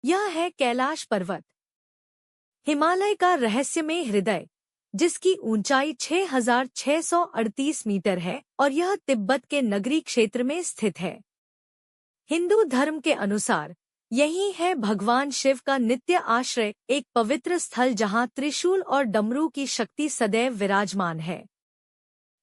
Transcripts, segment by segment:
यह है कैलाश पर्वत, हिमालय का रहस्यमय हृदय, जिसकी ऊंचाई 6,638 मीटर है और यह तिब्बत के नगरी क्षेत्र में स्थित है। हिंदू धर्म के अनुसार यही है भगवान शिव का नित्य आश्रय, एक पवित्र स्थल जहां त्रिशूल और डमरू की शक्ति सदैव विराजमान है।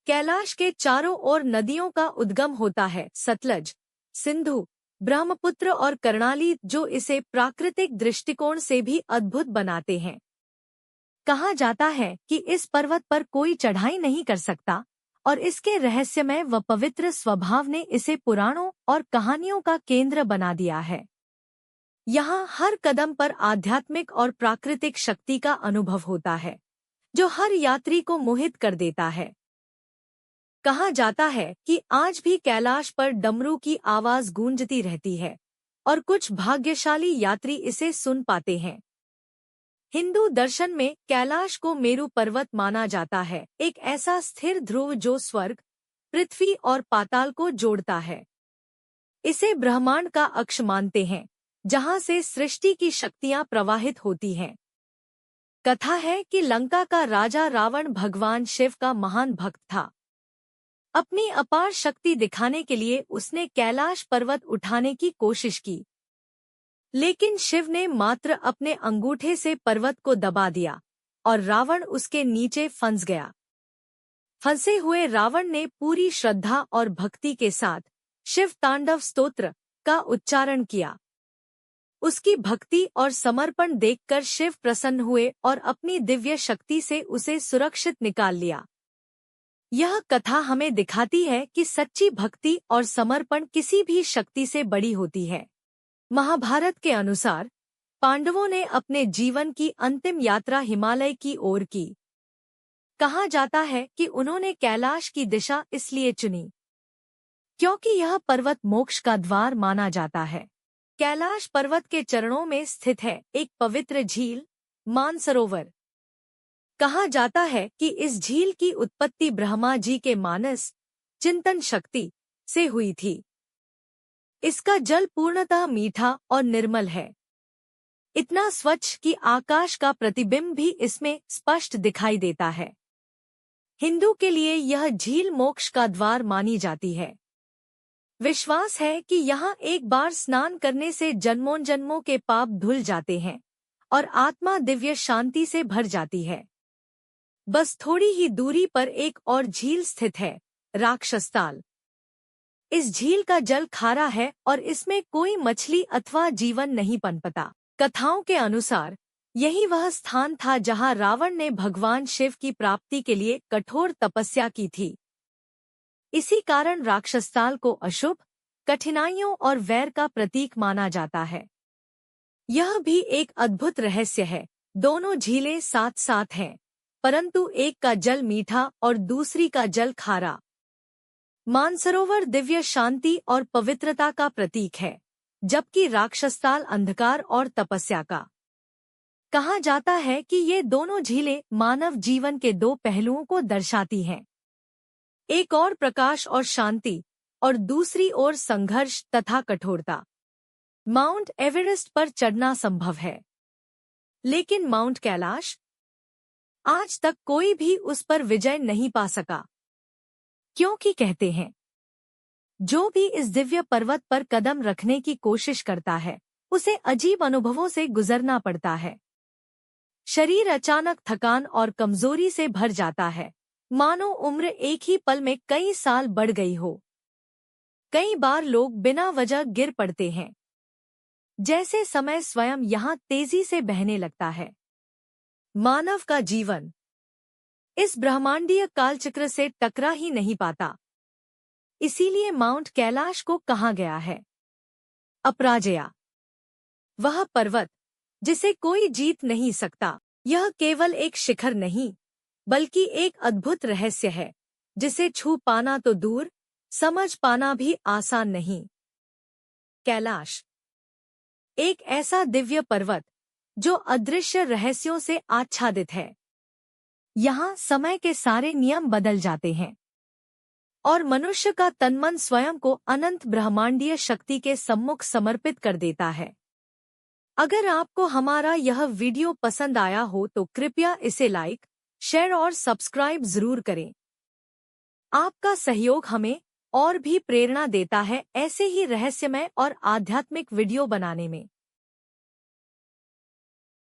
कैलाश के चारों ओर नदियों का उद्गम होता है, सतलज, सिंधु, ब्रह्मपुत्र और कर्णाली, जो इसे प्राकृतिक दृष्टिकोण से भी अद्भुत बनाते हैं। कहा जाता है कि इस पर्वत पर कोई चढ़ाई नहीं कर सकता और इसके रहस्यमय व पवित्र स्वभाव ने इसे पुराणों और कहानियों का केंद्र बना दिया है। यहाँ हर कदम पर आध्यात्मिक और प्राकृतिक शक्ति का अनुभव होता है, जो हर यात्री को मोहित कर देता है। कहा जाता है कि आज भी कैलाश पर डमरू की आवाज गूंजती रहती है और कुछ भाग्यशाली यात्री इसे सुन पाते हैं। हिंदू दर्शन में कैलाश को मेरु पर्वत माना जाता है, एक ऐसा स्थिर ध्रुव जो स्वर्ग, पृथ्वी और पाताल को जोड़ता है। इसे ब्रह्मांड का अक्ष मानते हैं, जहां से सृष्टि की शक्तियां प्रवाहित होती हैं। कथा है कि लंका का राजा रावण भगवान शिव का महान भक्त था। अपनी अपार शक्ति दिखाने के लिए उसने कैलाश पर्वत उठाने की कोशिश की, लेकिन शिव ने मात्र अपने अंगूठे से पर्वत को दबा दिया और रावण उसके नीचे फंस गया। फंसे हुए रावण ने पूरी श्रद्धा और भक्ति के साथ शिव तांडव स्तोत्र का उच्चारण किया। उसकी भक्ति और समर्पण देखकर शिव प्रसन्न हुए और अपनी दिव्य शक्ति से उसे सुरक्षित निकाल लिया। यह कथा हमें दिखाती है कि सच्ची भक्ति और समर्पण किसी भी शक्ति से बड़ी होती है। महाभारत के अनुसार पांडवों ने अपने जीवन की अंतिम यात्रा हिमालय की ओर की। कहा जाता है कि उन्होंने कैलाश की दिशा इसलिए चुनी क्योंकि यह पर्वत मोक्ष का द्वार माना जाता है। कैलाश पर्वत के चरणों में स्थित है एक पवित्र झील, मानसरोवर। कहा जाता है कि इस झील की उत्पत्ति ब्रह्मा जी के मानस चिंतन शक्ति से हुई थी। इसका जल पूर्णतः मीठा और निर्मल है, इतना स्वच्छ कि आकाश का प्रतिबिंब भी इसमें स्पष्ट दिखाई देता है। हिंदू के लिए यह झील मोक्ष का द्वार मानी जाती है। विश्वास है कि यहाँ एक बार स्नान करने से जन्मों जन्मों के पाप धुल जाते हैं और आत्मा दिव्य शांति से भर जाती है। बस थोड़ी ही दूरी पर एक और झील स्थित है, राक्षसताल। इस झील का जल खारा है और इसमें कोई मछली अथवा जीवन नहीं पनपता। कथाओं के अनुसार यही वह स्थान था जहां रावण ने भगवान शिव की प्राप्ति के लिए कठोर तपस्या की थी। इसी कारण राक्षसताल को अशुभ, कठिनाइयों और वैर का प्रतीक माना जाता है। यह भी एक अद्भुत रहस्य है। दोनों झीलें साथ साथ हैं, परंतु एक का जल मीठा और दूसरी का जल खारा। मानसरोवर दिव्य शांति और पवित्रता का प्रतीक है, जबकि राक्षसताल अंधकार और तपस्या का। कहा जाता है कि ये दोनों झीलें मानव जीवन के दो पहलुओं को दर्शाती हैं, एक और प्रकाश और शांति और दूसरी ओर संघर्ष तथा कठोरता। माउंट एवरेस्ट पर चढ़ना संभव है, लेकिन माउंट कैलाश आज तक कोई भी उस पर विजय नहीं पा सका, क्योंकि कहते हैं जो भी इस दिव्य पर्वत पर कदम रखने की कोशिश करता है उसे अजीब अनुभवों से गुजरना पड़ता है। शरीर अचानक थकान और कमजोरी से भर जाता है, मानो उम्र एक ही पल में कई साल बढ़ गई हो। कई बार लोग बिना वजह गिर पड़ते हैं, जैसे समय स्वयं यहाँ तेजी से बहने लगता है। मानव का जीवन इस ब्रह्मांडीय कालचक्र से टकरा ही नहीं पाता, इसीलिए माउंट कैलाश को कहा गया है अपराजया, वह पर्वत जिसे कोई जीत नहीं सकता। यह केवल एक शिखर नहीं, बल्कि एक अद्भुत रहस्य है, जिसे छू पाना तो दूर, समझ पाना भी आसान नहीं। कैलाश एक ऐसा दिव्य पर्वत जो अदृश्य रहस्यों से आच्छादित है। यहाँ समय के सारे नियम बदल जाते हैं और मनुष्य का तनमन स्वयं को अनंत ब्रह्मांडीय शक्ति के सम्मुख समर्पित कर देता है। अगर आपको हमारा यह वीडियो पसंद आया हो तो कृपया इसे लाइक, शेयर और सब्सक्राइब जरूर करें। आपका सहयोग हमें और भी प्रेरणा देता है ऐसे ही रहस्यमय और आध्यात्मिक वीडियो बनाने में।